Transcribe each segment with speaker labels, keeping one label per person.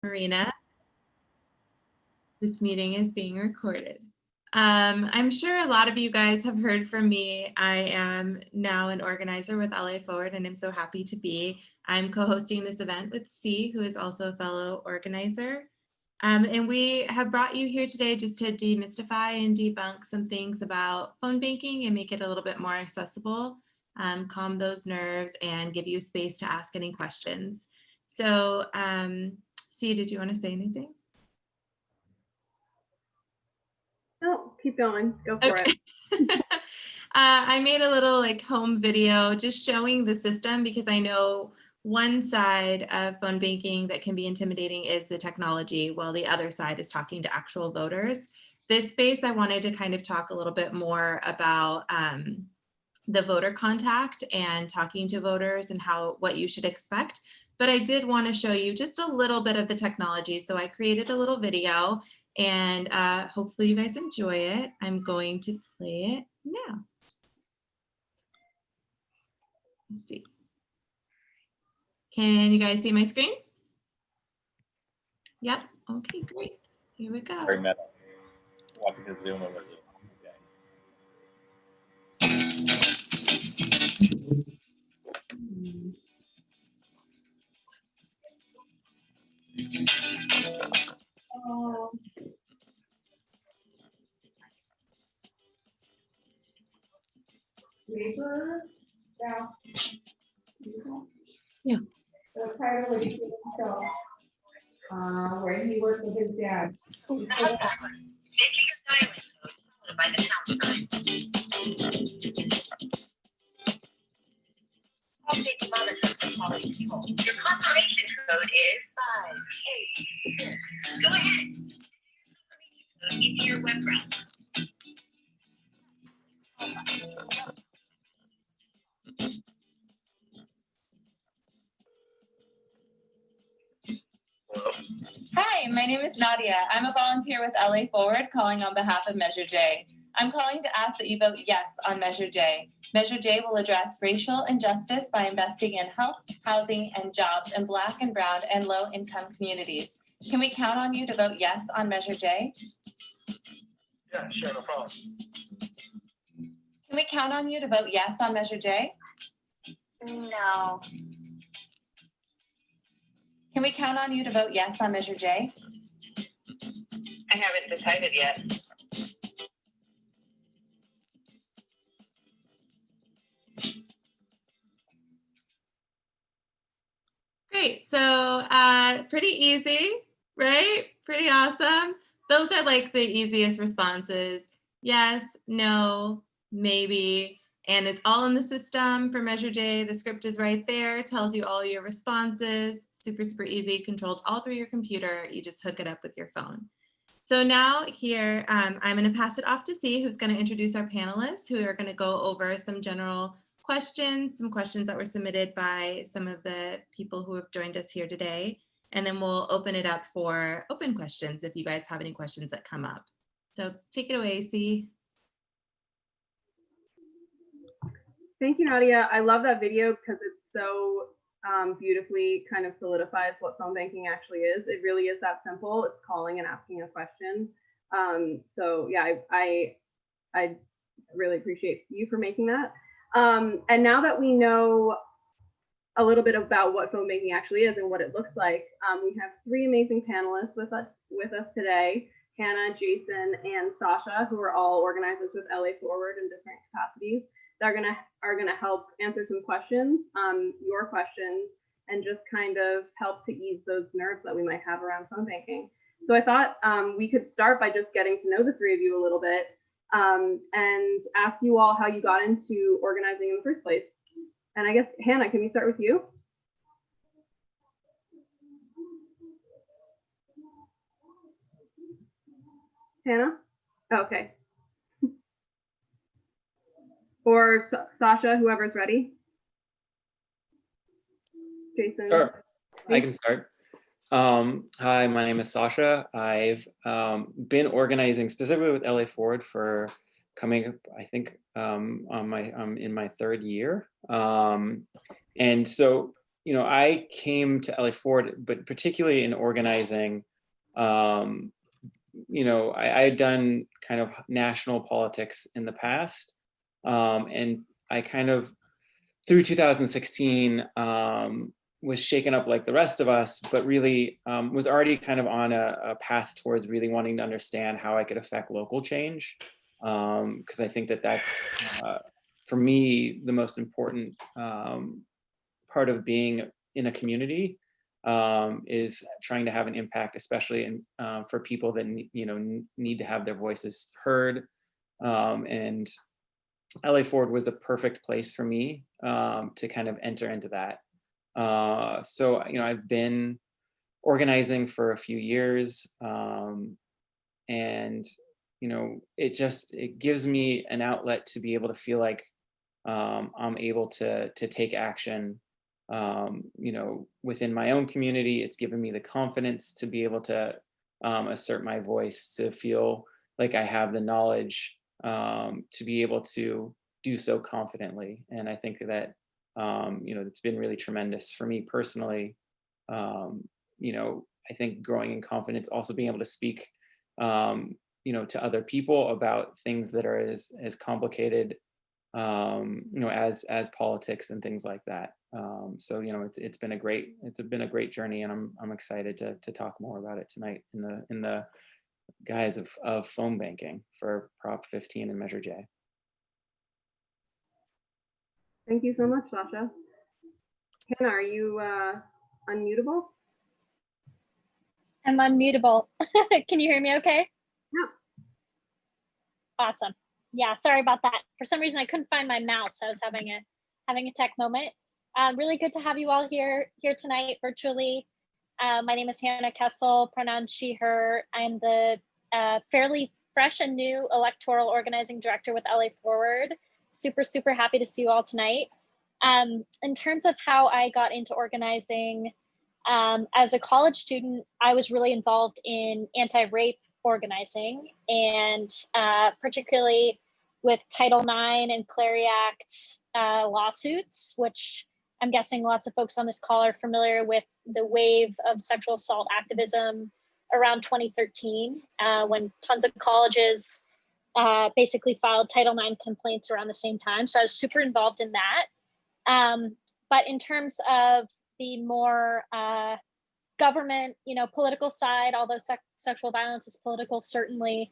Speaker 1: Marina. This meeting is being recorded. I'm sure a lot of you guys have heard from me. I am now an organizer with LA Forward, and I'm so happy to be. I'm co-hosting this event with C, who is also a fellow organizer. And we have brought you here today just to demystify and debunk some things about phone banking and make it a little bit more accessible, calm those nerves, and give you space to ask any questions. So, C, did you want to say anything?
Speaker 2: No, keep going. Go for it.
Speaker 1: I made a little home video just showing the system because I know one side of phone banking that can be intimidating is the technology, while the other side is talking to actual voters. This space, I wanted to kind of talk a little bit more about the voter contact and talking to voters and what you should expect. But I did want to show you just a little bit of the technology. So I created a little video and hopefully you guys enjoy it. I'm going to play it now. Let's see. Can you guys see my screen? Yep. Okay, great. Here we go.
Speaker 3: Very meta. Watching the Zoom over Zoom.
Speaker 1: Yeah.
Speaker 4: The title of himself, where he worked with his dad.
Speaker 5: Your confirmation code is 5. Go ahead. Into your web browser.
Speaker 6: Hi, my name is Nadia. I'm a volunteer with LA Forward calling on behalf of Measure J. I'm calling to ask that you vote yes on Measure J. Measure J will address racial injustice by investing in health, housing, and jobs in Black and Brown and low-income communities. Can we count on you to vote yes on Measure J?
Speaker 3: Yeah, sure, no problem.
Speaker 6: Can we count on you to vote yes on Measure J?
Speaker 5: No.
Speaker 6: Can we count on you to vote yes on Measure J?
Speaker 5: I haven't decided yet.
Speaker 1: Great. So pretty easy, right? Pretty awesome. Those are like the easiest responses. Yes, no, maybe. And it's all in the system for Measure J. The script is right there, tells you all your responses. Super, super easy, controlled all through your computer. You just hook it up with your phone. So now here, I'm going to pass it off to C, who's going to introduce our panelists, who are going to go over some general questions, some questions that were submitted by some of the people who have joined us here today. And then we'll open it up for open questions if you guys have any questions that come up. So take it away, C.
Speaker 2: Thank you, Nadia. I love that video because it's so beautifully kind of solidifies what phone banking actually is. It really is that simple. It's calling and asking a question. So yeah, I really appreciate you for making that. And now that we know a little bit about what phone banking actually is and what it looks like, we have three amazing panelists with us today: Hannah, Jason, and Sasha, who are all organizers with LA Forward in different capacities. That are gonna help answer some questions, your questions, and just kind of help to ease those nerves that we might have around phone banking. So I thought we could start by just getting to know the three of you a little bit and ask you all how you got into organizing in the first place. And I guess, Hannah, can we start with you? Hannah? Okay. Or Sasha, whoever's ready. Jason.
Speaker 7: Sure, I can start. Hi, my name is Sasha. I've been organizing specifically with LA Forward for coming up, I think I'm in my third year. And so I came to LA Forward, but particularly in organizing, I had done kind of national politics in the past. And I kind of, through 2016, was shaken up like the rest of us, but really was already kind of on a path towards really wanting to understand how I could affect local change. Because I think that that's, for me, the most important part of being in a community, is trying to have an impact, especially for people that need to have their voices heard. And LA Forward was a perfect place for me to kind of enter into that. So I've been organizing for a few years, and it gives me an outlet to be able to feel like I'm able to take action within my own community. It's given me the confidence to be able to assert my voice, to feel like I have the knowledge to be able to do so confidently. And I think that it's been really tremendous for me personally. I think growing in confidence, also being able to speak to other people about things that are as complicated as politics and things like that. So it's been a great journey, and I'm excited to talk more about it tonight in the guise of phone banking for Prop 15 and Measure J.
Speaker 2: Thank you so much, Sasha. Hannah, are you unmutable?
Speaker 8: I'm unmutable. Can you hear me okay?
Speaker 2: Yeah.
Speaker 8: Awesome. Yeah, sorry about that. For some reason, I couldn't find my mouse. I was having a tech moment. Really good to have you all here tonight virtually. My name is Hannah Kessel, pronouns she, her. I'm the fairly fresh and new electoral organizing director with LA Forward. Super happy to see you all tonight. In terms of how I got into organizing, as a college student, I was really involved in anti-rape organizing, and particularly with Title IX and Clery Act lawsuits, which I'm guessing lots of folks on this call are familiar with the wave of sexual assault activism around 2013, when tons of colleges basically filed Title IX complaints around the same time. So I was super involved in that. But in terms of the more government, political side, although sexual violence is political, certainly,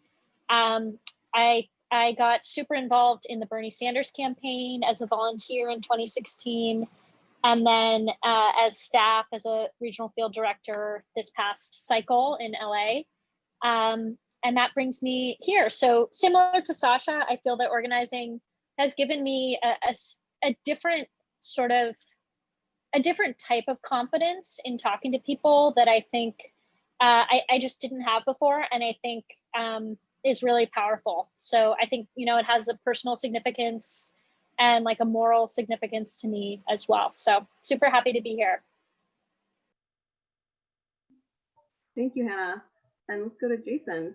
Speaker 8: I got super involved in the Bernie Sanders campaign as a volunteer in 2016, and then as staff as a regional field director this past cycle in LA. And that brings me here. So similar to Sasha, I feel that organizing has given me a different sort of, a different type of confidence in talking to people that I think I just didn't have before, and I think is really powerful. So I think, it has a personal significance and like a moral significance to me as well. So super happy to be here.
Speaker 2: Thank you, Hannah. And let's go to Jason.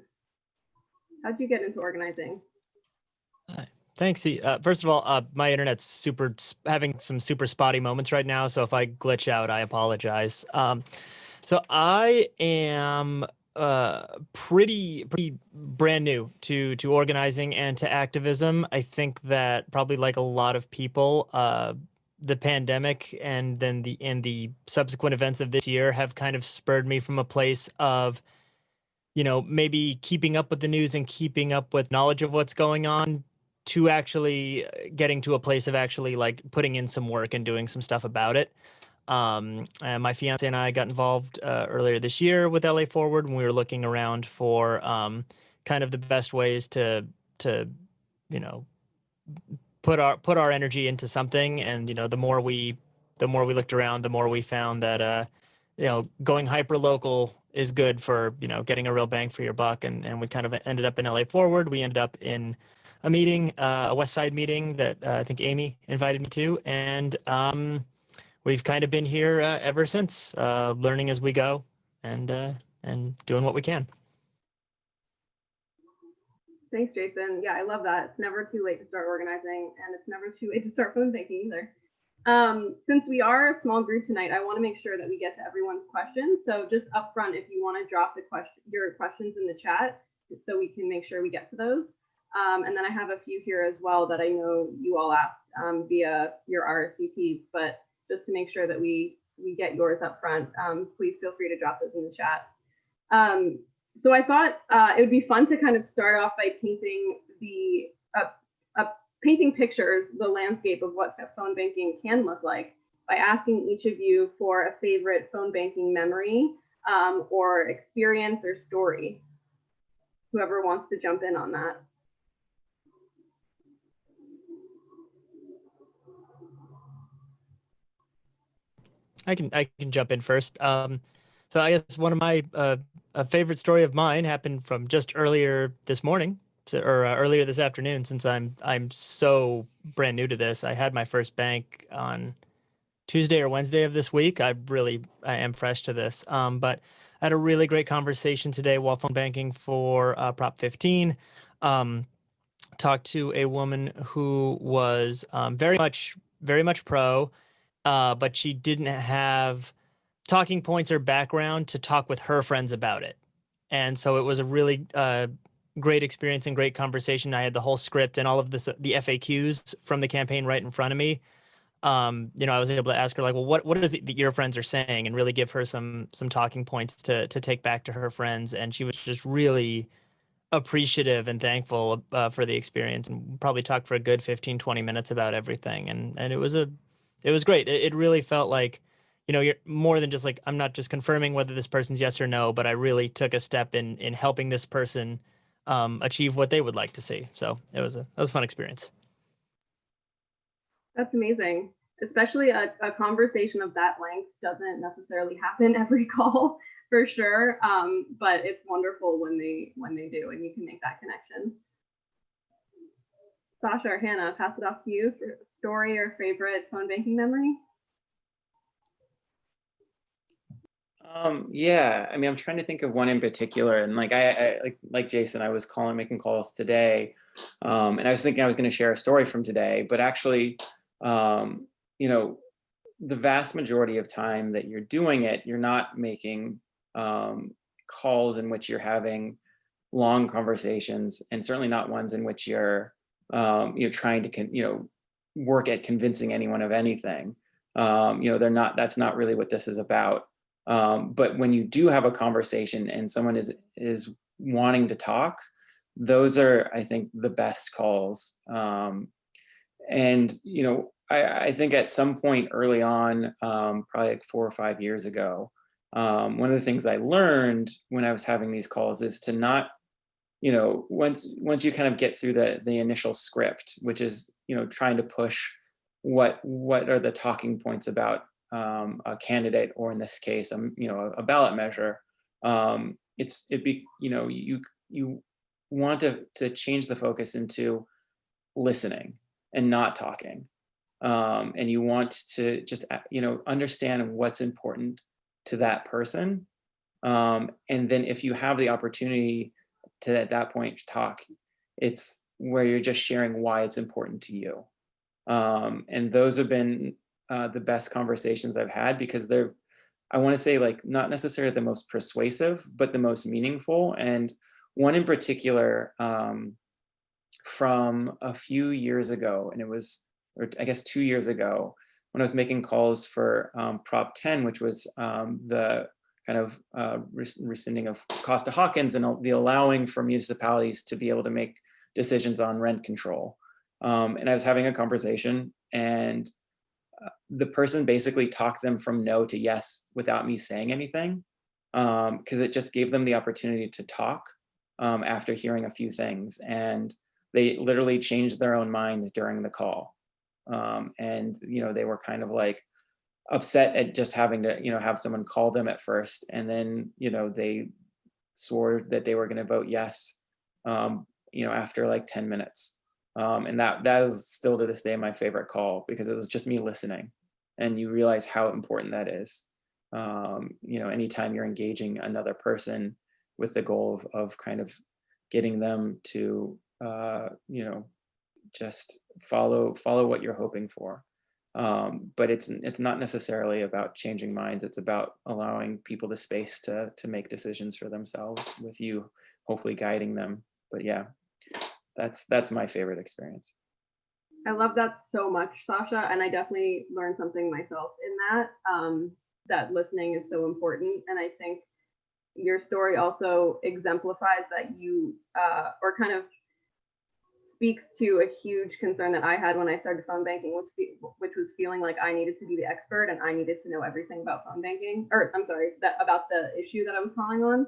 Speaker 2: How'd you get into organizing?
Speaker 9: Thanks. First of all, my internet's having some super spotty moments right now. So if I glitch out, I apologize. So I am pretty brand new to organizing and to activism. I think that probably like a lot of people, the pandemic and then the subsequent events of this year have kind of spurred me from a place of, maybe keeping up with the news and keeping up with knowledge of what's going on, to actually getting to a place of actually like putting in some work and doing some stuff about it. And my fiance and I got involved earlier this year with LA Forward, when we were looking around for kind of the best ways to put our energy into something. And the more we looked around, the more we found that going hyper local is good for getting a real bang for your buck. And we kind of ended up in LA Forward. We ended up in a meeting, a West Side meeting that I think Amy invited me to, and we've kind of been here ever since, learning as we go and doing what we can.
Speaker 2: Thanks, Jason. Yeah, I love that. It's never too late to start organizing, and it's never too late to start phone banking either. Since we are a small group tonight, I want to make sure that we get to everyone's questions. So just up front, if you want to drop your questions in the chat, so we can make sure we get to those. And then I have a few here as well that I know you all asked via your RSVPs, but just to make sure that we get yours up front, please feel free to drop those in the chat. So I thought it would be fun to kind of start off by painting painting pictures, the landscape of what phone banking can look like, by asking each of you for a favorite phone banking memory or experience or story. Whoever wants to jump in on that.
Speaker 9: I can jump in first. So I guess one of my a favorite story of mine happened from just earlier this morning, or earlier this afternoon. Since I'm so brand new to this, I had my first bank on Tuesday or Wednesday of this week. I am fresh to this, but I had a really great conversation today while phone banking for Prop 15. Talked to a woman who was very much pro, but she didn't have talking points or background to talk with her friends about it. And so it was a really great experience and great conversation. I had the whole script and all of the FAQs from the campaign right in front of me. I was able to ask her, like, well, what is it that your friends are saying, and really give her some talking points to take back to her friends. And she was just really appreciative and thankful for the experience, and probably talked for a good 15-20 minutes about everything. And it was great. It really felt like, you're more than just like, I'm not just confirming whether this person's yes or no, but I really took a step in helping this person achieve what they would like to see. So it was a fun experience.
Speaker 2: That's amazing. Especially a conversation of that length doesn't necessarily happen every call, for sure. But it's wonderful when they do, and you can make that connection. Sasha or Hannah, pass it off to you for story or favorite phone banking memory.
Speaker 7: Yeah, I mean, I'm trying to think of one in particular, and like I like Jason, I was making calls today, and I was thinking I was going to share a story from today, but actually, the vast majority of time that you're doing it, you're not making calls in which you're having long conversations, and certainly not ones in which you're trying to work at convincing anyone of anything. That's not really what this is about. But when you do have a conversation and someone is wanting to talk, those are, I think, the best calls. I think at some point early on, probably like 4 or 5 years ago, one of the things I learned when I was having these calls is to not, once you kind of get through the initial script, which is, trying to push what are the talking points about a candidate, or in this case, a ballot measure. You want to change the focus into listening and not talking, and you want to just understand what's important to that person, and then if you have the opportunity to at that point talk, it's where you're just sharing why it's important to you, and those have been the best conversations I've had, because they're, I want to say, like, not necessarily the most persuasive, but the most meaningful. And one in particular, from a few years ago, and it was, or I guess 2 years ago, when I was making calls for Prop 10, which was the kind of rescinding of Costa-Hawkins and the allowing for municipalities to be able to make decisions on rent control. And I was having a conversation, and the person basically talked them from no to yes without me saying anything, because it just gave them the opportunity to talk after hearing a few things, and they literally changed their own mind during the call. And they were kind of like upset at just having to have someone call them at first, and then they swore that they were going to vote yes after like 10 minutes. And that is still to this day my favorite call, because it was just me listening, and you realize how important that is. Anytime you're engaging another person with the goal of kind of getting them to just follow what you're hoping for. But it's not necessarily about changing minds. It's about allowing people the space to make decisions for themselves, with you hopefully guiding them. But yeah, that's my favorite experience.
Speaker 2: I love that so much, Sasha, and I definitely learned something myself in that. That listening is so important, and I think your story also exemplifies that you, or kind of speaks to a huge concern that I had when I started phone banking, which was feeling like I needed to be the expert and I needed to know everything about phone banking, or I'm sorry, about the issue that I was calling on.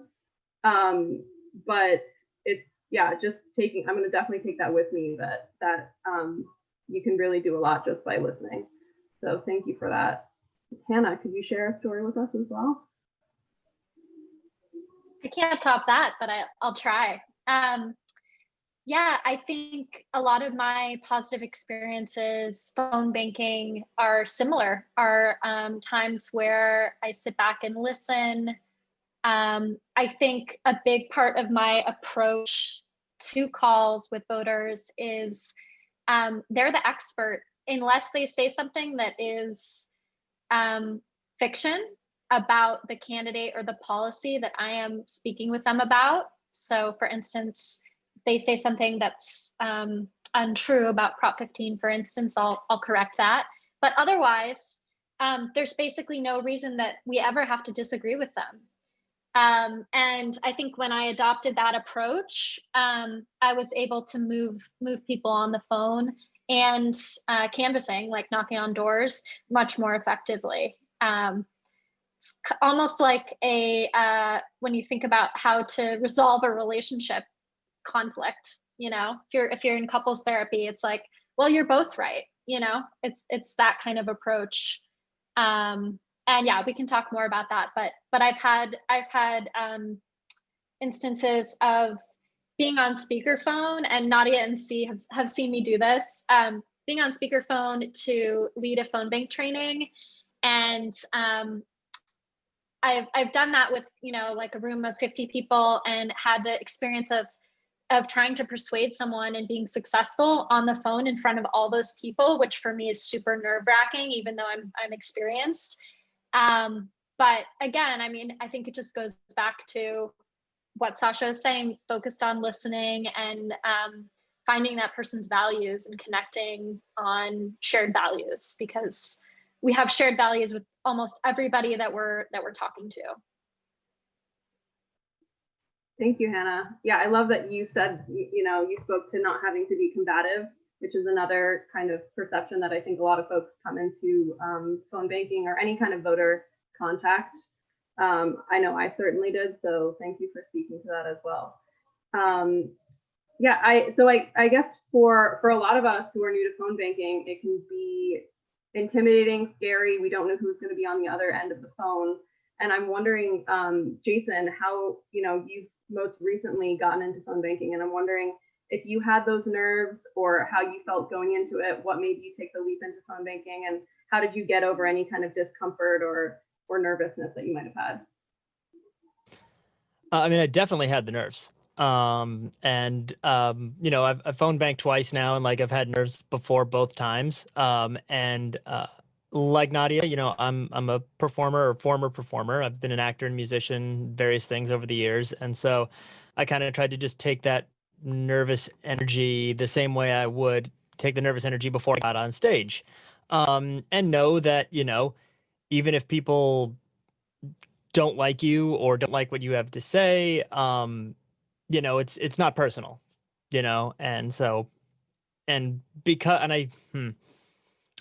Speaker 2: But it's, yeah, just taking, I'm going to definitely take that with me, that you can really do a lot just by listening. So thank you for that. Hannah, could you share a story with us as well?
Speaker 8: I can't top that, but I'll try. Yeah, I think a lot of my positive experiences phone banking are similar, are times where I sit back and listen. I think a big part of my approach to calls with voters is they're the expert. Unless they say something that is fiction about the candidate or the policy that I am speaking with them about. So for instance, they say something that's untrue about Prop 15, for instance, I'll correct that. But otherwise, there's basically no reason that we ever have to disagree with them. And I think when I adopted that approach, I was able to move people on the phone and canvassing, like knocking on doors, much more effectively. It's almost like when you think about how to resolve a relationship conflict, if you're in couples therapy, it's like, well, you're both right. It's that kind of approach. And yeah, we can talk more about that, but I've had instances of being on speakerphone, and Nadia and C have seen me do this, being on speakerphone to lead a phone bank training. And I've done that with, like a room of 50 people, and had the experience of trying to persuade someone and being successful on the phone in front of all those people, which for me is super nerve-wracking, even though I'm experienced. But again, I think it just goes back to what Sasha is saying, focused on listening and finding that person's values and connecting on shared values, because we have shared values with almost everybody that we're talking to.
Speaker 2: Thank you, Hannah. Yeah, I love that you said, you spoke to not having to be combative, which is another kind of perception that I think a lot of folks come into phone banking or any kind of voter contact. I know I certainly did, so thank you for speaking to that as well. Yeah, I guess for a lot of us who are new to phone banking, it can be intimidating, scary. We don't know who's going to be on the other end of the phone. And I'm wondering, Jason, how you've most recently gotten into phone banking, and I'm wondering if you had those nerves or how you felt going into it. What made you take the leap into phone banking, and how did you get over any kind of discomfort or nervousness that you might have had?
Speaker 9: I definitely had the nerves. I've phone banked twice now, and I've had nerves before both times. Like Nadia, I'm a performer or former performer. I've been an actor and musician, various things over the years. And so I kind of tried to just take that nervous energy the same way I would take the nervous energy before I got on stage. And know that, even if people don't like you or don't like what you have to say, it's not personal, and so,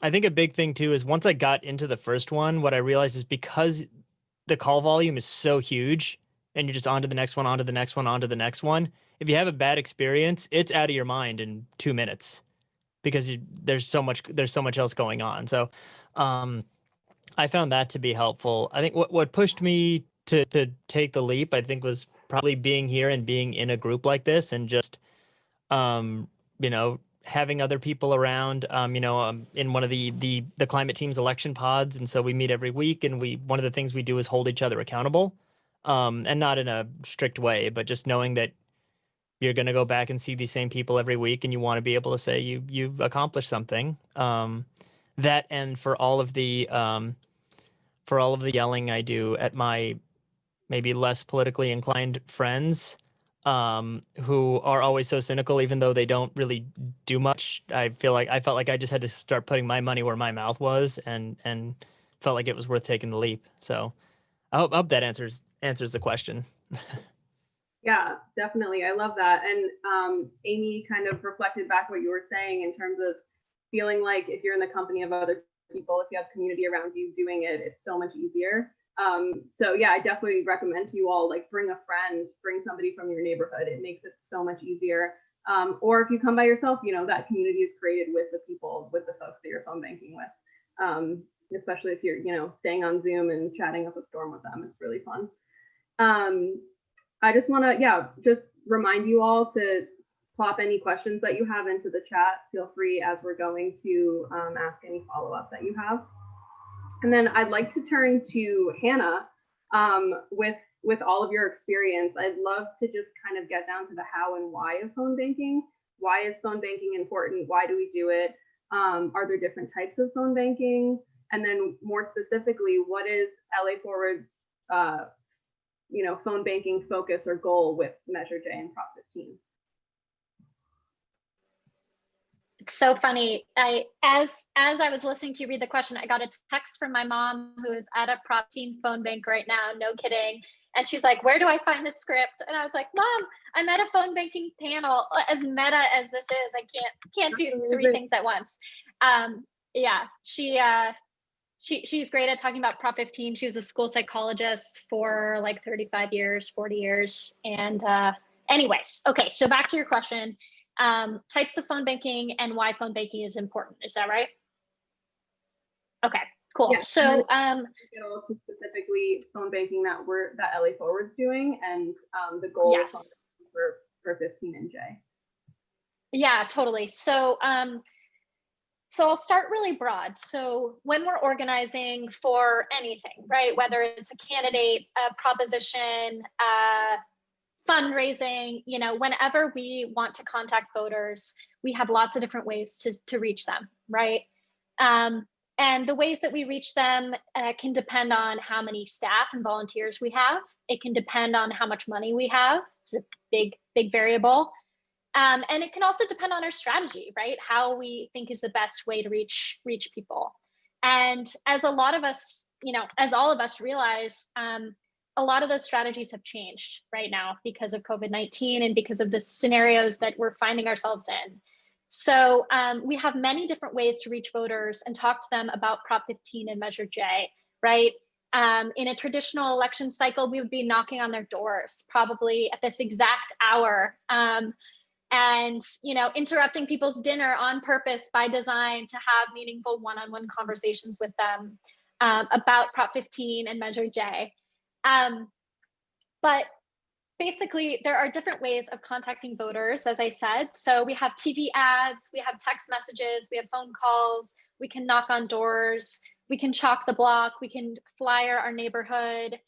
Speaker 9: I think a big thing too is once I got into the first one, what I realized is because the call volume is so huge and you're just on to the next one, on to the next one, on to the next one. If you have a bad experience, it's out of your mind in 2 minutes because there's so much else going on. So I found that to be helpful. I think what pushed me to take the leap, I think, was probably being here and being in a group like this, and just, having other people around, in one of the climate team's election pods. And so we meet every week, and one of the things we do is hold each other accountable, and not in a strict way, but just knowing that you're going to go back and see these same people every week, and you want to be able to say you've accomplished something. that and for all of the yelling I do at my maybe less politically inclined friends, who are always so cynical, even though they don't really do much. I felt like I just had to start putting my money where my mouth was, and felt like it was worth taking the leap. So I hope that answers the question.
Speaker 2: Yeah, definitely. I love that. And Amy kind of reflected back what you were saying in terms of feeling like if you're in the company of other people, if you have community around you doing it, it's so much easier. So yeah, I definitely recommend to you all, like, bring a friend, bring somebody from your neighborhood. It makes it so much easier. Or if you come by yourself, you know, that community is created with the people, with the folks that you're phone banking with. Especially if you're, you know, staying on Zoom and chatting up a storm with them. It's really fun. I just want to, just remind you all to plop any questions that you have into the chat. Feel free as we're going to ask any follow-up that you have. And then I'd like to turn to Hannah with all of your experience. I'd love to just kind of get down to the how and why of phone banking. Why is phone banking important? Why do we do it? Are there different types of phone banking? And then more specifically, what is LA Forward's phone banking focus or goal with Measure J and Prop 15?
Speaker 8: It's so funny. As I was listening to you read the question, I got a text from my mom, who is at a Prop 15 phone bank right now, no kidding. And she's like, where do I find the script? And I was like, Mom, I'm at a phone banking panel. As meta as this is, I can't do three things at once. Yeah, she's great at talking about Prop 15. She was a school psychologist for like 35 years, 40 years. And anyways, okay, so back to your question. Types of phone banking and why phone banking is important. Is that right? Okay, cool.
Speaker 2: Yeah.
Speaker 8: So
Speaker 2: specifically phone banking that LA Forward's doing, and the goal
Speaker 8: yes.
Speaker 2: for 15 and J.
Speaker 8: Yeah, totally. So so I'll start really broad. So when we're organizing for anything, right, whether it's a candidate, a proposition, fundraising, you know, whenever we want to contact voters, we have lots of different ways to reach them, right? And the ways that we reach them can depend on how many staff and volunteers we have. It can depend on how much money we have. It's a big variable. And it can also depend on our strategy, right? How we think is the best way to reach people. And as a lot of us, you know, as all of us realize, a lot of those strategies have changed right now because of COVID-19 and because of the scenarios that we're finding ourselves in. So we have many different ways to reach voters and talk to them about Prop 15 and Measure J, right? In a traditional election cycle, we would be knocking on their doors probably at this exact hour, and, you know, interrupting people's dinner on purpose by design to have meaningful one-on-one conversations with them about Prop 15 and Measure J. But basically, there are different ways of contacting voters, as I said. So we have TV ads, we have text messages, we have phone calls, we can knock on doors, we can chalk the block, we can flyer our neighborhood.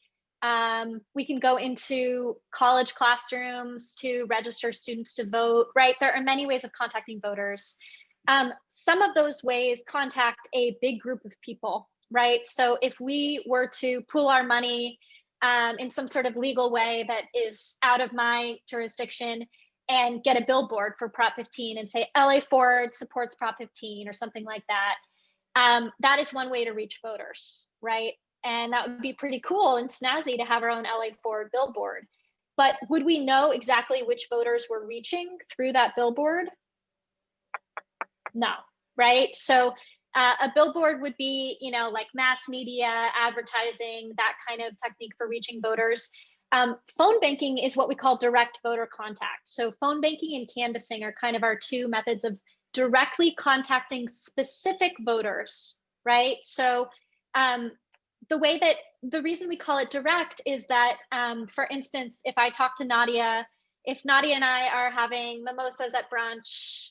Speaker 8: We can go into college classrooms to register students to vote, right? There are many ways of contacting voters. Some of those ways contact a big group of people, right? So if we were to pool our money in some sort of legal way that is out of my jurisdiction and get a billboard for Prop 15 and say LA Forward supports Prop 15 or something like that, that is one way to reach voters, right? And that would be pretty cool and snazzy to have our own LA Forward billboard. But would we know exactly which voters we're reaching through that billboard? No, right? So a billboard would be, you know, like mass media, advertising, that kind of technique for reaching voters. Phone banking is what we call direct voter contact. So phone banking and canvassing are kind of our two methods of directly contacting specific voters, right? So the reason we call it direct is that, for instance, if I talk to Nadia, if Nadia and I are having mimosas at brunch,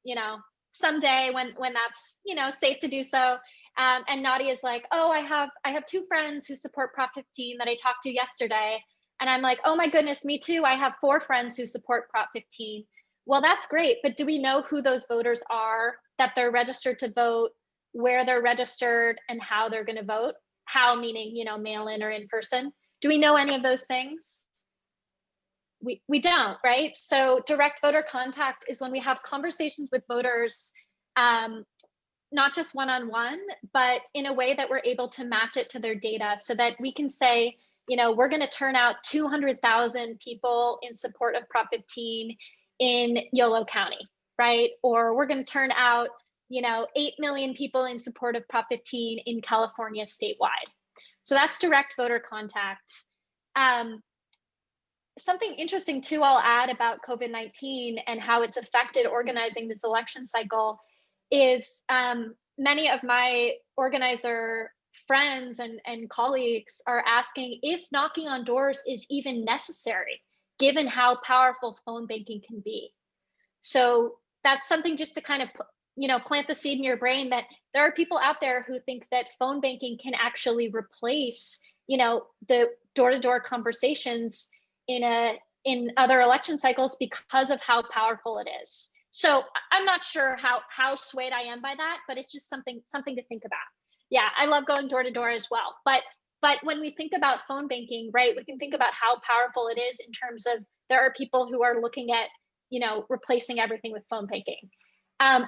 Speaker 8: you know, someday when that's, you know, safe to do so, and Nadia is like, oh, I have two friends who support Prop 15 that I talked to yesterday, and I'm like, oh my goodness, me too. I have 4 friends who support Prop 15. Well, that's great, but do we know who those voters are, that they're registered to vote, where they're registered, and how they're going to vote. How meaning, mail in or in person. Do we know any of those things? We don't, right? So direct voter contact is when we have conversations with voters, not just one-on-one, but in a way that we're able to match it to their data so that we can say, we're going to turn out 200,000 people in support of Prop 15 in Yolo County, right? Or we're going to turn out, 8 million people in support of Prop 15 in California statewide. So that's direct voter contact. Something interesting too, I'll add about COVID-19 and how it's affected organizing this election cycle is many of my organizer friends and colleagues are asking if knocking on doors is even necessary, given how powerful phone banking can be. So that's something just to kind of, plant the seed in your brain that there are people out there who think that phone banking can actually replace, the door-to-door conversations in other election cycles because of how powerful it is. So I'm not sure how swayed I am by that, but it's just something to think about. Yeah, I love going door to door as well. But when we think about phone banking, right, we can think about how powerful it is in terms of there are people who are looking at, replacing everything with phone banking.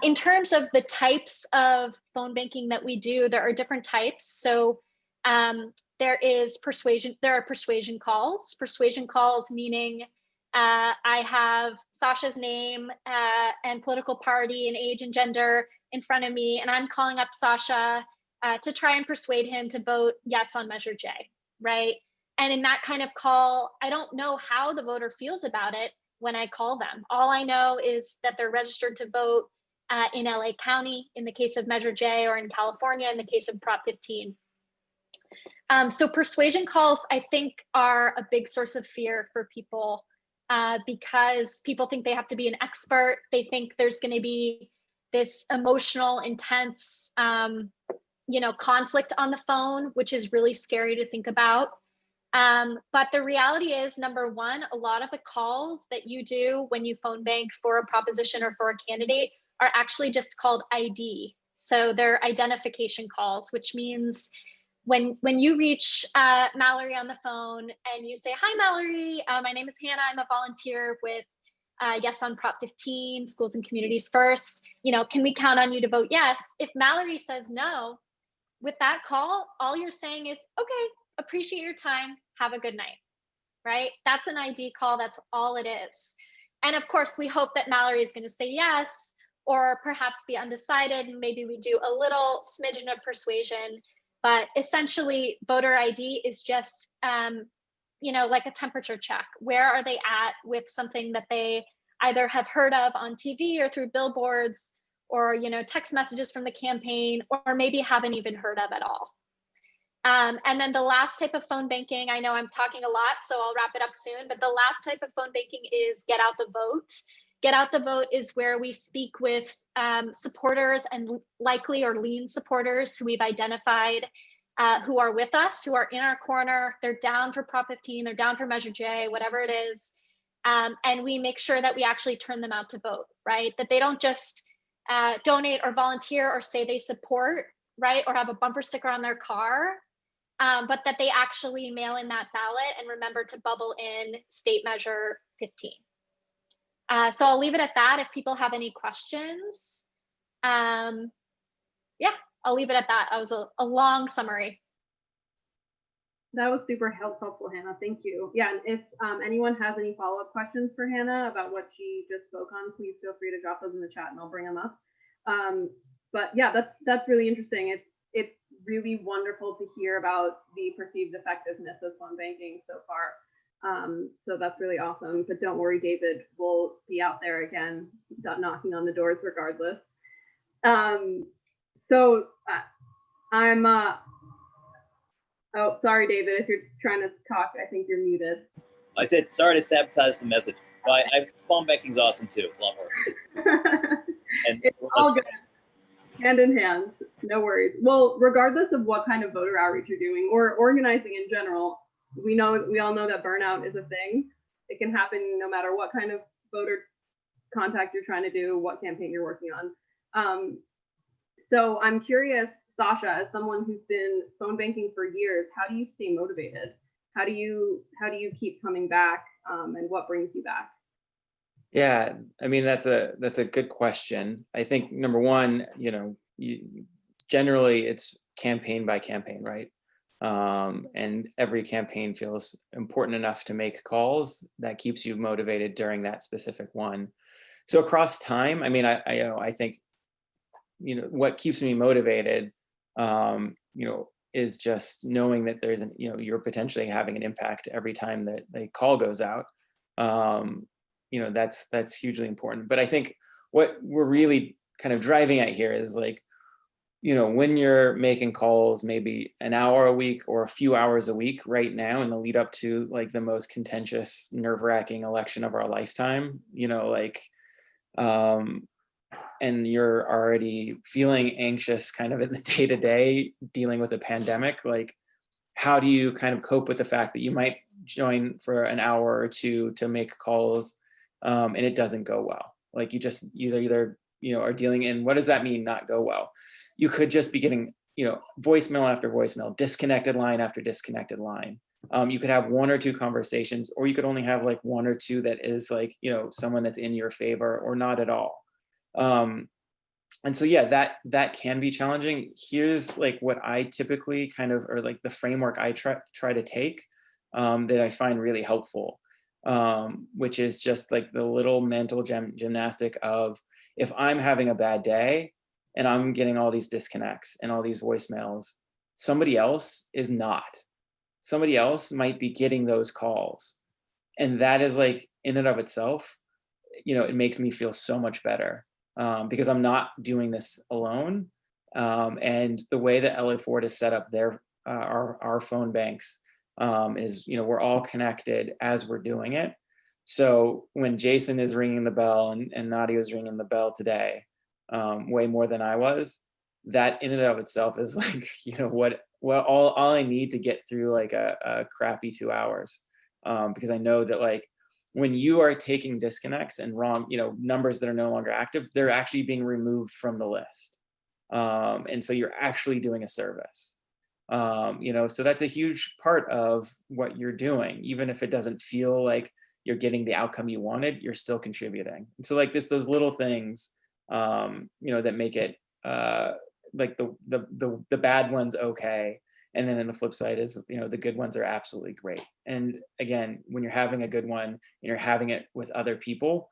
Speaker 8: In terms of the types of phone banking that we do, there are different types. So there are persuasion calls. Persuasion calls meaning I have Sasha's name and political party and age and gender in front of me, and I'm calling up Sasha to try and persuade him to vote yes on Measure J, right? And in that kind of call, I don't know how the voter feels about it when I call them. All I know is that they're registered to vote in LA County in the case of Measure J, or in California in the case of Prop 15. So persuasion calls, I think, are a big source of fear for people because people think they have to be an expert. They think there's going to be this emotional, intense, conflict on the phone, which is really scary to think about. But the reality is, number one, a lot of the calls that you do when you phone bank for a proposition or for a candidate are actually just called ID. So they're identification calls, which means when you reach Mallory on the phone and you say, "Hi, Mallory, my name is Hannah. I'm a volunteer with Yes on Prop 15, Schools and Communities First. Can we count on you to vote yes?" If Mallory says no, with that call, all you're saying is, "Okay, appreciate your time. Have a good night," right? That's an ID call. That's all it is. And of course, we hope that Mallory is going to say yes, or perhaps be undecided. Maybe we do a little smidgen of persuasion. But essentially, voter ID is just, like a temperature check. Where are they at with something that they either have heard of on TV or through billboards, or text messages from the campaign, or maybe haven't even heard of at all. And then the last type of phone banking, I know I'm talking a lot, so I'll wrap it up soon, but the last type of phone banking is get out the vote. Get out the vote is where we speak with supporters and likely or lean supporters who we've identified who are with us, who are in our corner. They're down for Prop 15, they're down for Measure J, whatever it is. And we make sure that we actually turn them out to vote, right? That they don't just donate or volunteer or say they support, right? Or have a bumper sticker on their car, but that they actually mail in that ballot and remember to bubble in State Measure 15. So I'll leave it at that. If people have any questions, yeah, I'll leave it at that. That was a long summary.
Speaker 2: That was super helpful, Hannah. Thank you. Yeah, and if anyone has any follow-up questions for Hannah about what she just spoke on, please feel free to drop those in the chat and I'll bring them up. But yeah, that's really interesting. It's really wonderful to hear about the perceived effectiveness of phone banking so far. So that's really awesome. But don't worry, David, we'll be out there again, knocking on the doors regardless. Oh, sorry, David, if you're trying to talk, I think you're muted.
Speaker 3: I said, sorry to sabotage the message. But phone banking's awesome too. It's a lot more. And
Speaker 2: it's all good. Hand in hand, no worries. Well, regardless of what kind of voter outreach you're doing or organizing in general, we all know that burnout is a thing. It can happen no matter what kind of voter contact you're trying to do, what campaign you're working on. So I'm curious, Sasha, as someone who's been phone banking for years, how do you stay motivated? How do you keep coming back, and what brings you back?
Speaker 7: Yeah, I mean that's a good question. I think number one, generally it's campaign by campaign, right? And every campaign feels important enough to make calls that keeps you motivated during that specific one. So across time, I mean, I think, what keeps me motivated, is just knowing that you're potentially having an impact every time that a call goes out. That's hugely important. But I think what we're really kind of driving at here is like, when you're making calls maybe an hour a week or a few hours a week right now in the lead up to like the most contentious, nerve-wracking election of our lifetime, and you're already feeling anxious kind of in the day-to-day dealing with a pandemic, like how do you kind of cope with the fact that you might join for an hour or two to make calls, and it doesn't go well? Like you just either are dealing in, what does that mean, not go well? You could just be getting voicemail after voicemail, disconnected line after disconnected line. You could have one or two conversations, or you could only have like one or two that is like someone that's in your favor, or not at all. And so yeah, that can be challenging. Here's like what I typically kind of, or like the framework I try to take, that I find really helpful, which is just like the little mental gymnastic of, if I'm having a bad day and I'm getting all these disconnects and all these voicemails, somebody else is not. Somebody else might be getting those calls. And that is like, in and of itself, it makes me feel so much better, because I'm not doing this alone. And the way that LA Forward has set up our phone banks, is, we're all connected as we're doing it. So when Jason is ringing the bell and Nadia is ringing the bell today, way more than I was, that in and of itself is like, all I need to get through like a crappy 2 hours. Because I know that like, when you are taking disconnects and wrong, numbers that are no longer active, they're actually being removed from the list. And so you're actually doing a service. So that's a huge part of what you're doing. Even if it doesn't feel like you're getting the outcome you wanted, you're still contributing. And so like those little things, that make it like the bad ones okay. And then in the flip side is, the good ones are absolutely great. And again, when you're having a good one and you're having it with other people,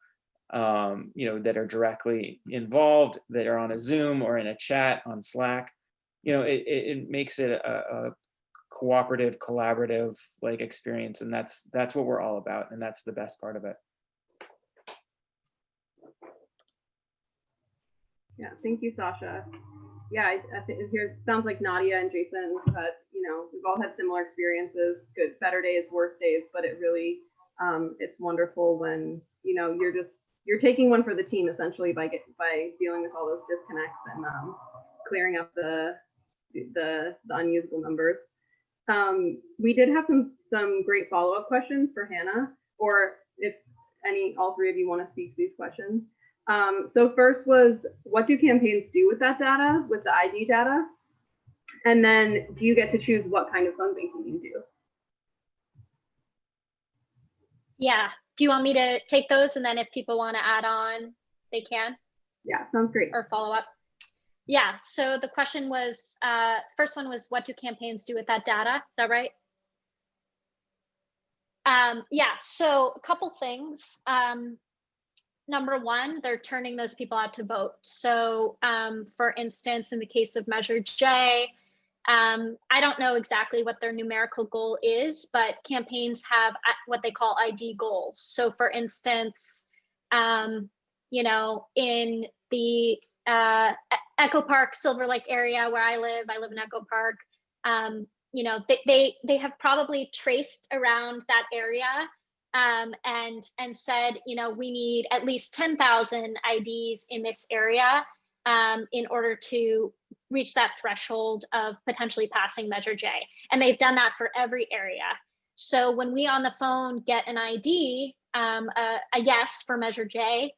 Speaker 7: that are directly involved, that are on a Zoom or in a chat on Slack, it makes it a cooperative, collaborative like experience. And that's what we're all about. And that's the best part of it.
Speaker 2: Yeah, thank you, Sasha. Yeah, I think here sounds like Nadia and Jason, but we've all had similar experiences, good, better days, worse days, but it really, it's wonderful when, you're taking one for the team essentially by dealing with all those disconnects and clearing up the unusable numbers. We did have some great follow-up questions for Hannah, or if all three of you want to speak to these questions. So first was, what do campaigns do with that data, with the ID data? And then do you get to choose what kind of phone banking you do?
Speaker 8: Yeah, do you want me to take those, and then if people want to add on, they can?
Speaker 2: Yeah, sounds great.
Speaker 8: Or follow up? Yeah, so the question was, first one was, what do campaigns do with that data? Is that right? Yeah, so a couple things. Number one, they're turning those people out to vote. So for instance, in the case of Measure J, I don't know exactly what their numerical goal is, but campaigns have what they call ID goals. So for instance, in the Echo Park, Silver Lake area where I live in Echo Park, they have probably traced around that area and said, we need at least 10,000 IDs in this area in order to reach that threshold of potentially passing Measure J. And they've done that for every area. So when we on the phone get an ID, a yes for Measure J,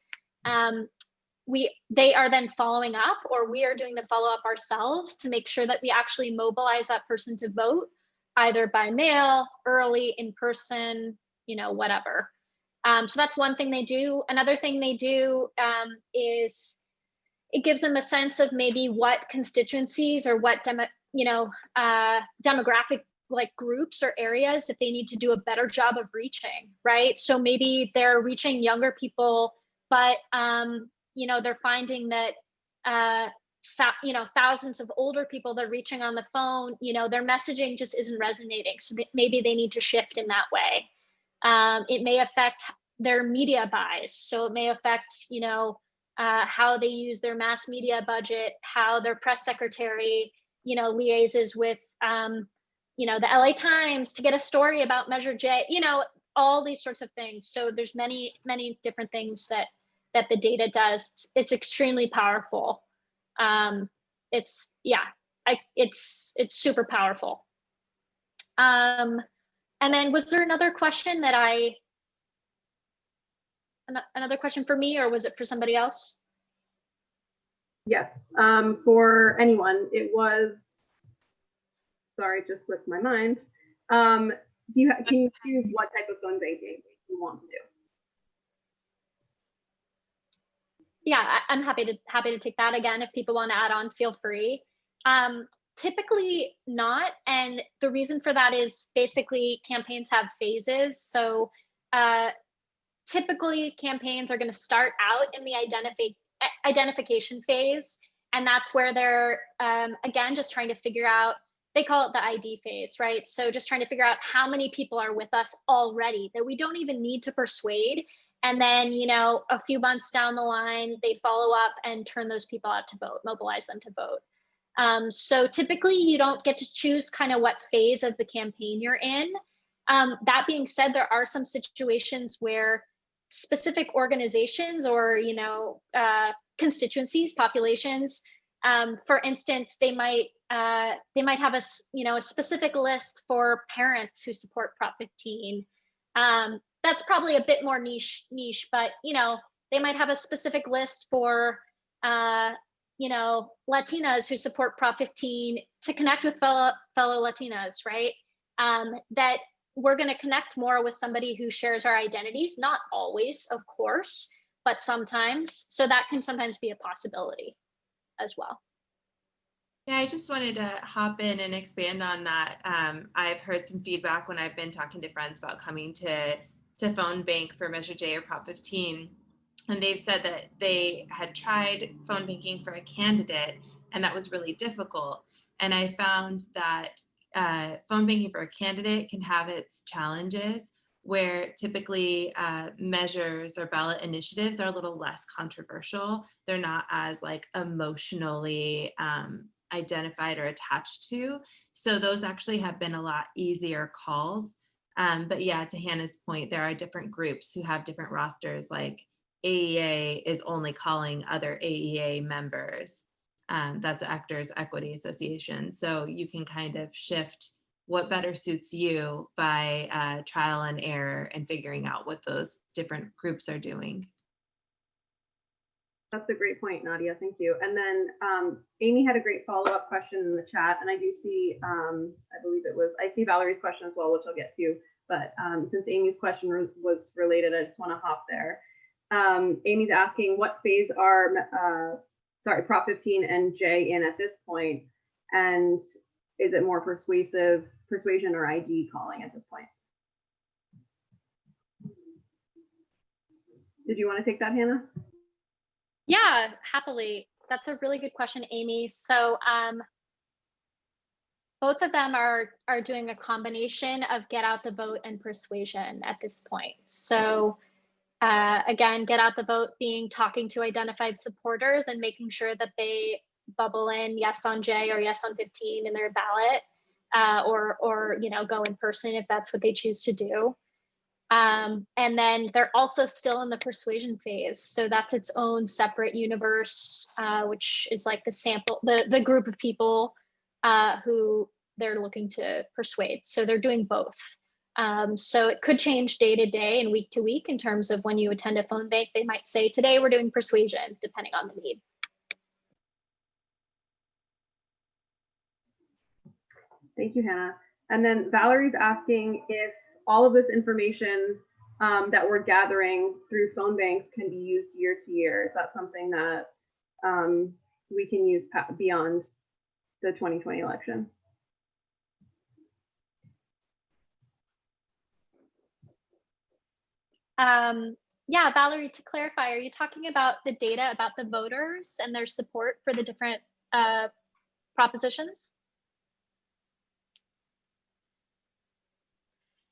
Speaker 8: they are then following up, or we are doing the follow up ourselves to make sure that we actually mobilize that person to vote, either by mail, early, in person, whatever. So that's one thing they do. Another thing they do is it gives them a sense of maybe what constituencies or what demographic like groups or areas that they need to do a better job of reaching, right? So maybe they're reaching younger people, but they're finding that thousands of older people they're reaching on the phone, their messaging just isn't resonating. So maybe they need to shift in that way. It may affect their media buys. So it may affect, how they use their mass media budget, how their press secretary, liaises with, the LA Times to get a story about Measure J, all these sorts of things. So there's many, many different things that the data does. It's extremely powerful. It's super powerful. And then was there another question another question for me, or was it for somebody else?
Speaker 2: Yes, for anyone, it was, sorry, just slipped my mind. Can you choose what type of phone banking you want to do?
Speaker 8: Yeah, I'm happy to take that again. If people want to add on, feel free. Typically not, and the reason for that is basically campaigns have phases. So typically campaigns are going to start out in the identification phase, and that's where they're again just trying to figure out, they call it the ID phase, right? So just trying to figure out how many people are with us already that we don't even need to persuade. And then, a few months down the line, they follow up and turn those people out to vote, mobilize them to vote. So typically you don't get to choose kind of what phase of the campaign you're in. That being said, there are some situations where specific organizations or, constituencies, populations, for instance, they might have a specific list for parents who support Prop 15. That's probably a bit more niche, but they might have a specific list for Latinas who support Prop 15 to connect with fellow Latinas, right? That we're going to connect more with somebody who shares our identities, not always, of course, but sometimes. So that can sometimes be a possibility as well.
Speaker 1: Yeah, I just wanted to hop in and expand on that. I've heard some feedback when I've been talking to friends about coming to phone bank for Measure J or Prop 15. And they've said that they had tried phone banking for a candidate and that was really difficult. And I found that phone banking for a candidate can have its challenges, where typically measures or ballot initiatives are a little less controversial. They're not as like emotionally identified or attached to. So those actually have been a lot easier calls. But yeah, to Hannah's point, there are different groups who have different rosters, like AEA is only calling other AEA members. That's Actors Equity Association. So you can kind of shift what better suits you by trial and error and figuring out what those different groups are doing.
Speaker 2: That's a great point, Nadia. Thank you. And then Amy had a great follow-up question in the chat, and I do see, I see Valerie's question as well, which I'll get to. But since Amy's question was related, I just want to hop there. Amy's asking, what phase are Prop 15 and J in at this point, and is it more persuasion or ID calling at this point? Did you want to take that, Hannah?
Speaker 8: Yeah, happily. That's a really good question, Amy. So both of them are doing a combination of get out the vote and persuasion at this point. So again, get out the vote being talking to identified supporters and making sure that they bubble in yes on J or yes on 15 in their ballot, or go in person if that's what they choose to do. And then they're also still in the persuasion phase. So that's its own separate universe, which is like the sample, the group of people who they're looking to persuade. So they're doing both. So it could change day to day and week to week in terms of when you attend a phone bank. They might say, today we're doing persuasion, depending on the need.
Speaker 2: Thank you, Hannah. And then Valerie's asking if all of this information that we're gathering through phone banks can be used year to year. Is that something that we can use beyond the 2020 election?
Speaker 8: Yeah, Valerie, to clarify, are you talking about the data about the voters and their support for the different propositions?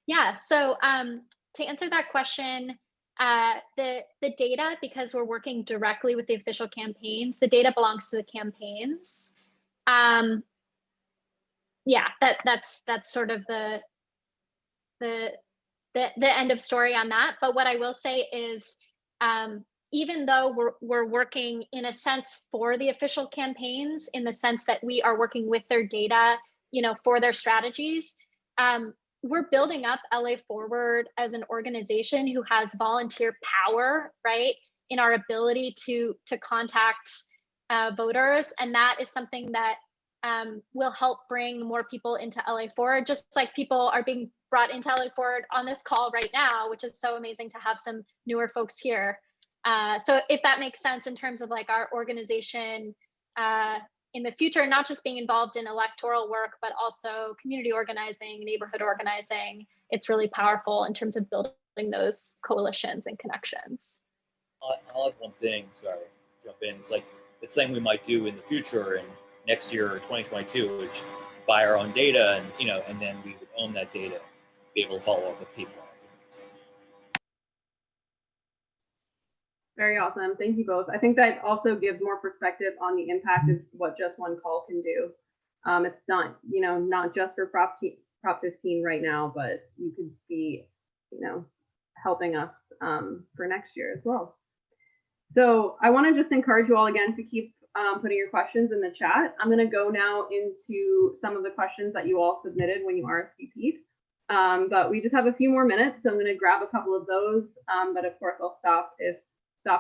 Speaker 8: Yeah, so to answer that question, the data, because we're working directly with the official campaigns, the data belongs to the campaigns. Yeah, that's sort of the end of story on that. But what I will say is, even though we're working in a sense for the official campaigns, in the sense that we are working with their data, you know, for their strategies, we're building up LA Forward as an organization who has volunteer power, right, in our ability to contact voters, and that is something that will help bring more people into LA Forward, just like people are being brought into LA Forward on this call right now, which is so amazing to have some newer folks here. So if that makes sense in terms of like our organization in the future, not just being involved in electoral work, but also community organizing, neighborhood organizing, it's really powerful in terms of building those coalitions and connections.
Speaker 3: I'll add one thing, sorry, jump in. It's like, it's something we might do in the future and next year or 2022, which buy our own data and, you know, and then we would own that data, be able to follow up with people. So.
Speaker 2: Very awesome. Thank you both. I think that also gives more perspective on the impact of what just one call can do. It's not, you know, not just for Prop 15 right now, but you could be, you know, helping us for next year as well. So I want to just encourage you all again to keep putting your questions in the chat. I'm going to go now into some of the questions that you all submitted when you RSVP'd. But we just have a few more minutes, so I'm going to grab a couple of those. But of course, I'll stop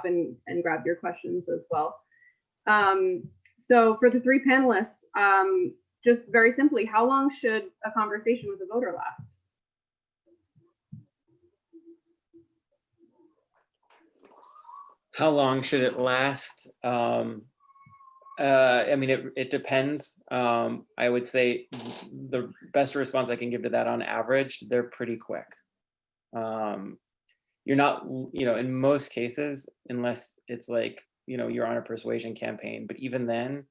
Speaker 2: and grab your questions as well. So for the three panelists, just very simply, how long should a conversation with a voter last?
Speaker 7: How long should it last? I mean, it depends. I would say the best response I can give to that on average, they're pretty quick. You're not, you know, in most cases, unless it's like, you know, you're on a persuasion campaign, but even then,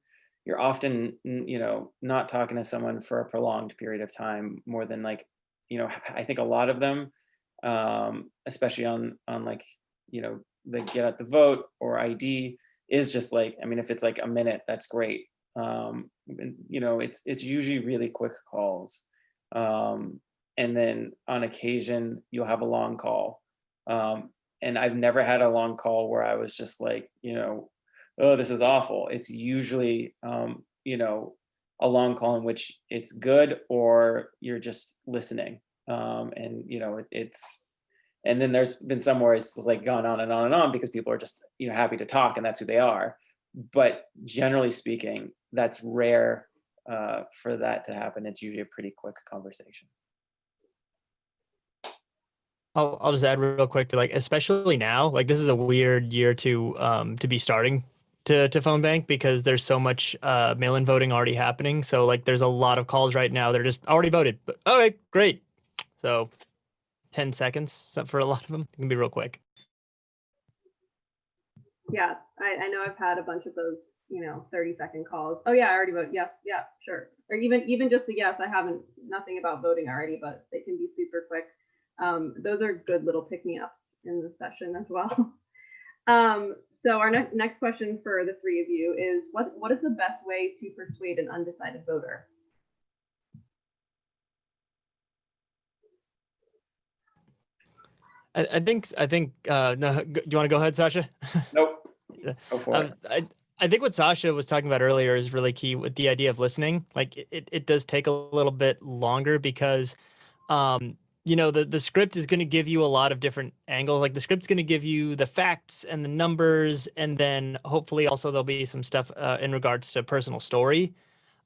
Speaker 7: you're often, you know, not talking to someone for a prolonged period of time, more than like, you know, I think a lot of them, especially on like, you know, the get out the vote or ID is just like, I mean, if it's like a minute, that's great. And, you know, it's usually really quick calls. And then on occasion, you'll have a long call. And I've never had a long call where I was just like, you know, oh, this is awful. It's usually, you know, a long call in which it's good or you're just listening. And, you know, and then there's been some where it's just like gone on and on and on because people are just, you know, happy to talk and that's who they are. But generally speaking, that's rare for that to happen. It's usually a pretty quick conversation.
Speaker 9: I'll just add real quick to like, especially now, like this is a weird year to be starting to phone bank because there's so much mail-in voting already happening. So like there's a lot of calls right now. They're just already voted, but okay, great. So 10 seconds for a lot of them. It can be real quick.
Speaker 2: Yeah, I know I've had a bunch of those, you know, 30-second calls. Oh yeah, I already voted. Yes, yeah, sure. Or even just a yes, I haven't, nothing about voting already, but they can be super quick. Those are good little pick-me-ups in the session as well. So our next question for the three of you is, what is the best way to persuade an undecided voter?
Speaker 9: I think no, do you want to go ahead, Sasha?
Speaker 7: Nope. Go for it.
Speaker 9: I think what Sasha was talking about earlier is really key with the idea of listening. Like it does take a little bit longer because you know, the script is going to give you a lot of different angles. Like the script's going to give you the facts and the numbers, and then hopefully also there'll be some stuff in regards to personal story.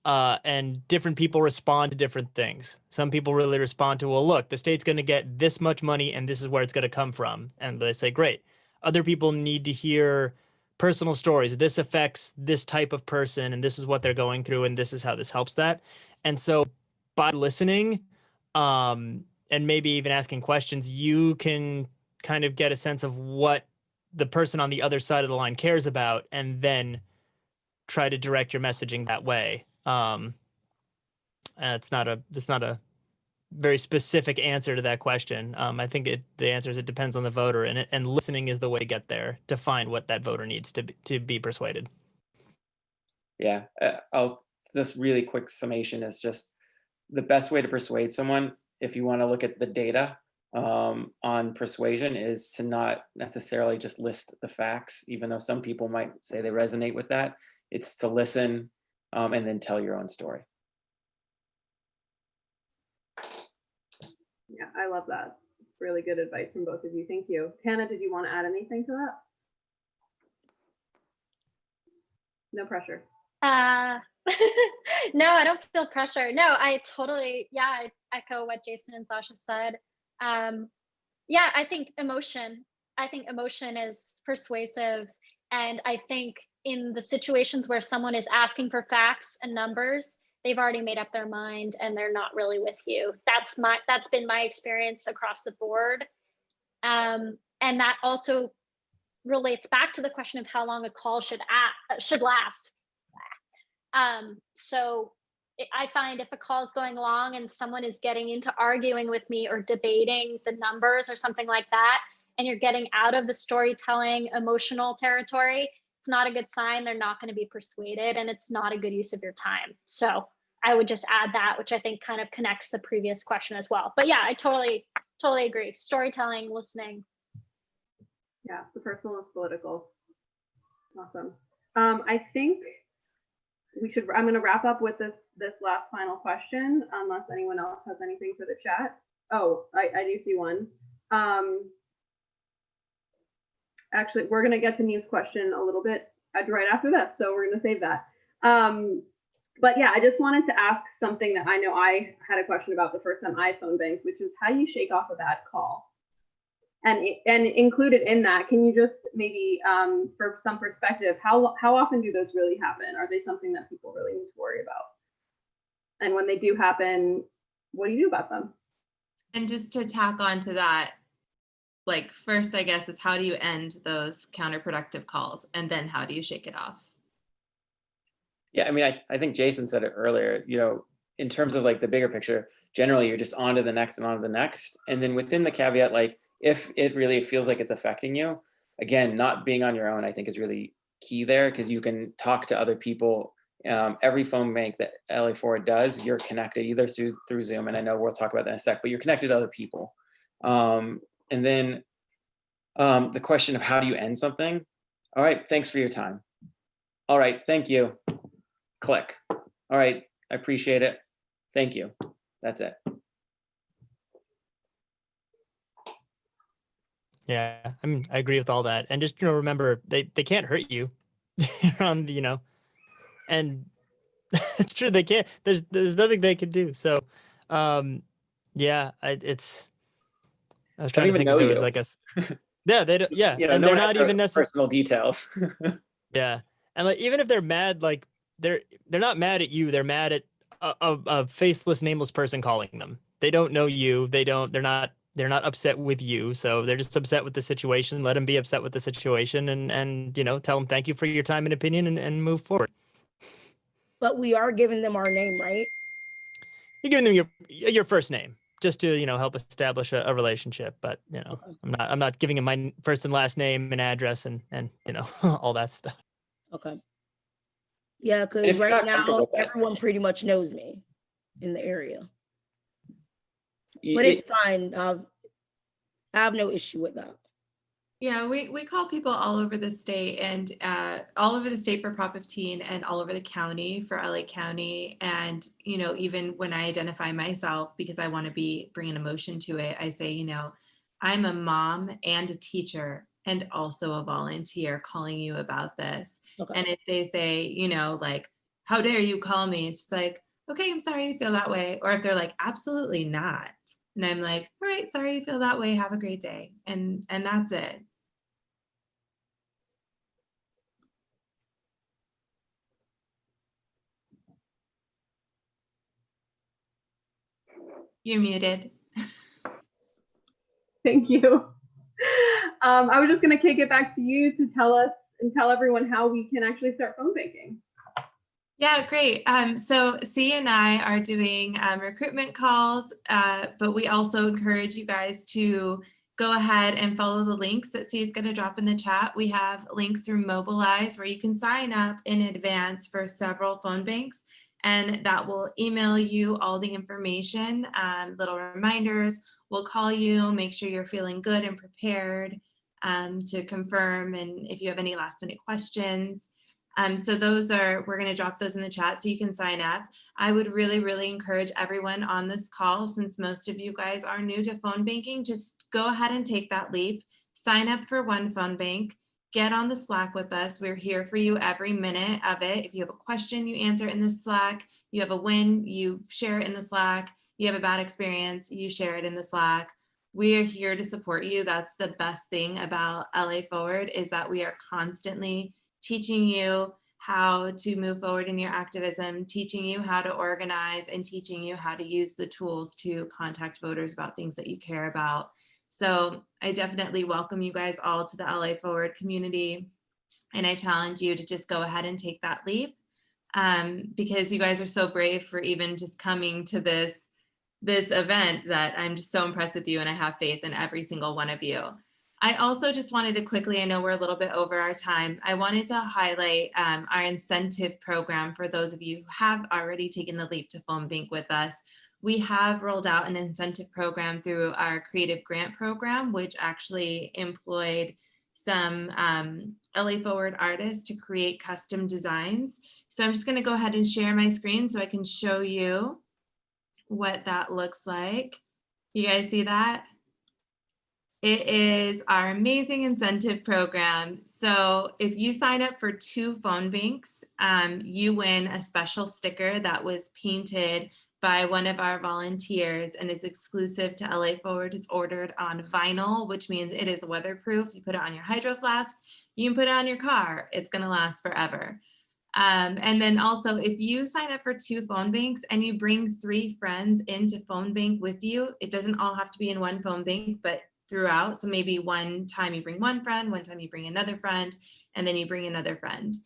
Speaker 9: And different people respond to different things. Some people really respond to, well, look, the state's going to get this much money and this is where it's going to come from. And they say, great. Other people need to hear personal stories. This affects this type of person and this is what they're going through and this is how this helps that. And so by listening, and maybe even asking questions, you can kind of get a sense of what the person on the other side of the line cares about, and then try to direct your messaging that way. It's not a very specific answer to that question. I think the answer is it depends on the voter, and listening is the way to get there, to find what that voter needs to be persuaded.
Speaker 7: Yeah, I'll just really quick summation is just the best way to persuade someone, if you want to look at the data on persuasion, is to not necessarily just list the facts, even though some people might say they resonate with that. It's to listen and then tell your own story.
Speaker 2: Yeah, I love that. Really good advice from both of you. Thank you. Tana, did you want to add anything to that? No pressure.
Speaker 8: No, I don't feel pressure. No, I echo what Jason and Sasha said. Yeah, I think emotion is persuasive. And I think in the situations where someone is asking for facts and numbers, they've already made up their mind and they're not really with you. That's been my experience across the board. And that also relates back to the question of how long a call should last. So I find if a call is going long and someone is getting into arguing with me or debating the numbers or something like that, and you're getting out of the storytelling emotional territory, it's not a good sign. They're not going to be persuaded, and it's not a good use of your time. So I would just add that, which I think kind of connects the previous question as well. But yeah, I totally agree. Storytelling, listening.
Speaker 2: Yeah, the personal is political. Awesome. I think I'm going to wrap up with this last final question, unless anyone else has anything for the chat. Oh, I do see one. Actually, we're going to get to Neve's question a little bit right after this, so we're going to save that. But yeah, I just wanted to ask something that I know I had a question about the first time I phone banked, which is how you shake off a bad call. And included in that, can you just maybe, for some perspective, how often do those really happen? Are they something that people really need to worry about? And when they do happen, what do you do about them?
Speaker 1: And just to tack on to that, like first, I guess, is how do you end those counterproductive calls? And then how do you shake it off?
Speaker 7: Yeah, I mean, I think Jason said it earlier, you know, in terms of like the bigger picture, generally you're just on to the next and on to the next. And then within the caveat, like, if it really feels like it's affecting you, again, not being on your own, I think is really key there, because you can talk to other people. Every phone bank that LA Forward does, you're connected either through Zoom, and I know we'll talk about that in a sec, but you're connected to other people. And then the question of how do you end something? All right, thanks for your time. All right, thank you. Click. All right, I appreciate it. Thank you. That's it.
Speaker 9: Yeah, I mean, I agree with all that. And just, remember, they can't hurt you. And it's true, they can't. There's nothing they can do. So, yeah, I was trying to think if there was like a, yeah, they don't, yeah, and they're not even necessarily
Speaker 7: personal details.
Speaker 9: Yeah, and like even if they're mad, like they're not mad at you. They're mad at a faceless, nameless person calling them. They don't know you. They're not upset with you, so they're just upset with the situation. Let them be upset with the situation, and tell them thank you for your time and opinion, and move forward.
Speaker 10: But we are giving them our name, right?
Speaker 9: You're giving them your first name just to help establish a relationship. But
Speaker 10: Okay.
Speaker 9: I'm not giving them my first and last name and address and all that stuff.
Speaker 10: Okay. Yeah, because right now everyone pretty much knows me in the area. But it's fine. I have no issue with that.
Speaker 1: Yeah, we call people all over the state and all over the state for Prop 15 and all over the county for LA County. And, you know, even when I identify myself, because I want to be bringing emotion to it, I say, you know, I'm a mom and a teacher and also a volunteer calling you about this.
Speaker 10: Okay.
Speaker 1: And if they say, you know, like, how dare you call me? It's just like, okay, I'm sorry you feel that way. Or if they're like, absolutely not. And I'm like, all right, sorry you feel that way. Have a great day. And that's it. You're muted.
Speaker 2: Thank you. I was just going to kick it back to you to tell us and tell everyone how we can actually start phone banking.
Speaker 1: Yeah, great. So C and I are doing recruitment calls, but we also encourage you guys to go ahead and follow the links that C is going to drop in the chat. We have links through Mobilize where you can sign up in advance for several phone banks, and that will email you all the information, little reminders. We'll call you, make sure you're feeling good and prepared to confirm, and if you have any last minute questions. So we're going to drop those in the chat so you can sign up. I would really, really encourage everyone on this call, since most of you guys are new to phone banking, just go ahead and take that leap, sign up for one phone bank, get on the Slack with us. We're here for you every minute of it. If you have a question, you answer in the Slack. You have a win, you share it in the Slack. You have a bad experience, you share it in the Slack. We are here to support you. That's the best thing about LA Forward, is that we are constantly teaching you how to move forward in your activism, teaching you how to organize, and teaching you how to use the tools to contact voters about things that you care about. So I definitely welcome you guys all to the LA Forward community. And I challenge you to just go ahead and take that leap, because you guys are so brave for even just coming to this event, that I'm just so impressed with you, and I have faith in every single one of you. I also just wanted to quickly, I know we're a little bit over our time, I wanted to highlight our incentive program for those of you who have already taken the leap to phone bank with us. We have rolled out an incentive program through our creative grant program, which actually employed some LA Forward artists to create custom designs. So I'm just going to go ahead and share my screen so I can show you what that looks like. You guys see that? It is our amazing incentive program. So if you sign up for 2 phone banks, you win a special sticker that was painted by one of our volunteers and is exclusive to LA Forward. It's ordered on vinyl, which means it is weatherproof. You put it on your hydro flask, you can put it on your car. It's gonna last forever. And then also, if you sign up for 2 phone banks and you bring 3 friends into phone bank with you, it doesn't all have to be in one phone bank, but throughout. So maybe one time you bring one friend, one time you bring another friend, and then you bring another friend.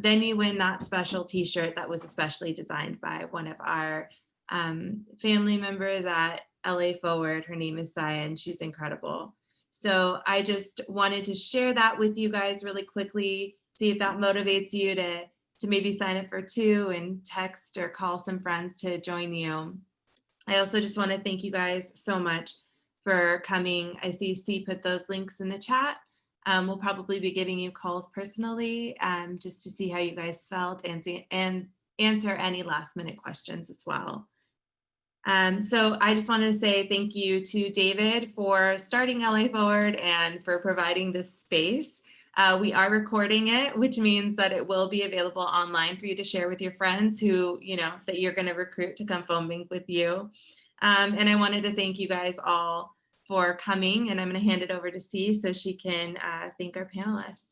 Speaker 1: Then you win that special t-shirt that was especially designed by one of our family members at LA Forward. Her name is Saya, and she's incredible. So I just wanted to share that with you guys really quickly, see if that motivates you to maybe sign up for 2 and text or call some friends to join you. I also just want to thank you guys so much for coming. I see C put those links in the chat. We'll probably be giving you calls personally just to see how you guys felt and answer any last minute questions as well. So I just wanted to say thank you to David for starting LA Forward and for providing this space. We are recording it, which means that it will be available online for you to share with your friends who, you know, that you're going to recruit to come phone bank with you. And I wanted to thank you guys all for coming, and I'm going to hand it over to C so she can thank our panelists.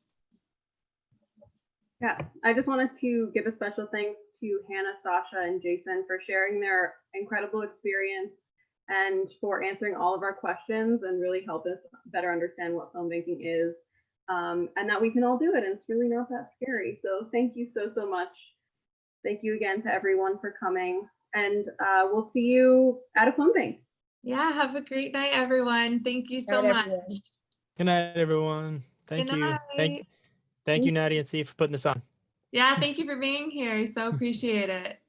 Speaker 2: Yeah, I just wanted to give a special thanks to Hannah, Sasha, and Jason for sharing their incredible experience and for answering all of our questions and really help us better understand what phone banking is, and that we can all do it, and it's really not that scary. So thank you so much. Thank you again to everyone for coming, and we'll see you at a phone bank.
Speaker 1: Yeah, have a great night, everyone. Thank you so much.
Speaker 9: Good night, everyone. Thank you. Thank you, Nadia and C, for putting this on.
Speaker 1: Yeah, thank you for being here. I so appreciate it.